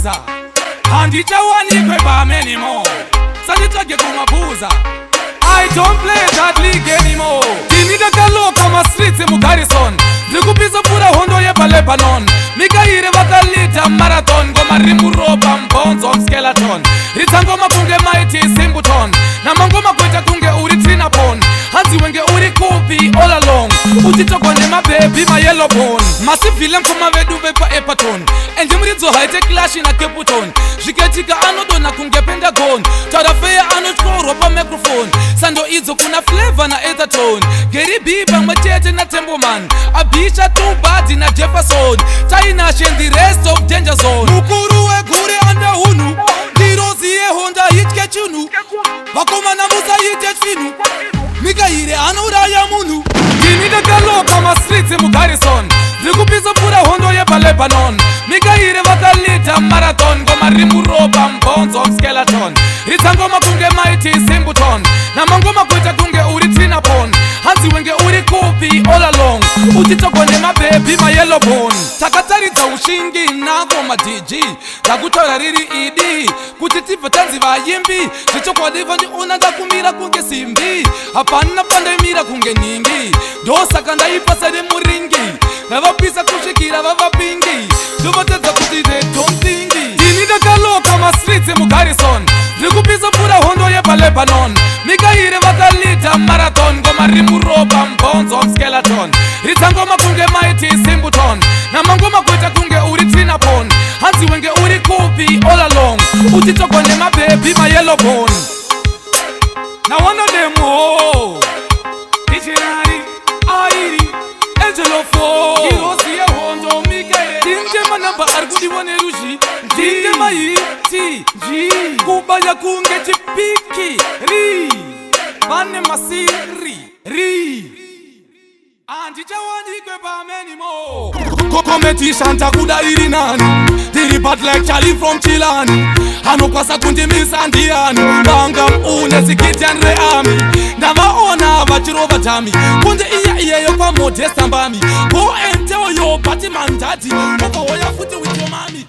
kumabuza handichawanikwe bamenimore sanditsvage kumabuza I don't play that league anymore. Tinidakaloka Mastreets mugarrison ndikupisa pura hondo yepaLebanon mikaire vakalita marathon ngoma rimuropa mbonzo skeleton ritsangoma kunge mighty simbuton namangoma kuita kunge uri trinapon hanzi wenge uri kupi all along uchitokwa nemabhebi mayellowbone masivhile mfuma vedu vepa epaton endi muridzo haite clash na keputon zviketika anodona kunge pentagon tarafeya anotyorwa pamicrophone sando idzo kuna flavor na ethertone Gary B pamwe chete na Temboman abisha tubadi na Jefferson tainashe and the rest of danger zone mukuru wegure anda hunu ndiroziye honda hitkechunu vakomana musa hitetfinu mikaire anoraya munhu ndinidakaloka Mastreets mugarrison ndikupisa pura hondo yepaLebanon mikaire vakalita marathon ngoma rimuropa mbonzo skeleton ritsangoma kunge mighty simbuton namangoma kuita kunge uri trinapon hanzi wenge uri kupi all along uchitokwa nemabhebi mayellowbone takataridza ushingi nako madj ndakutora riri idi kuti tibve tanzi vayimbi zvichokwadiva ndiona ndakumira kunge simbi hapana pandaimira kunge ningi ndosaka ndaipasa remuringi ndavapisa kusvikira vavapingi ndovatedza kuti they don't think ndinidakaloka Mastreets mugarrison ndikupisa pura hondo yepaLebanon mikaire vakalita marathon ngoma rimuropa mbonzo skeleton ritsangoma kunge mighty simbuton namangoma kuita kunge uri trinapon hanzi wenge uri kupi all along uchitokwa nemabhebi mayellowbone nawana demo ichirari airi engelofo iroziye hondo mikaire ndinge manamba ari kudiwa neruzhi ndinge mahiti kubaya kunge chipiki ri vane masiri ri handichawanikwe pamenimo kokometishanta kuda iri nani tiri but like Charlie from Chilani anokwasa kundimisa ndiani vanga une zikitian reami ndavaona vachirova dhami kunde iya iyeyo kwamodesta mbami go enteyo bati mandati okohoya futi with your mami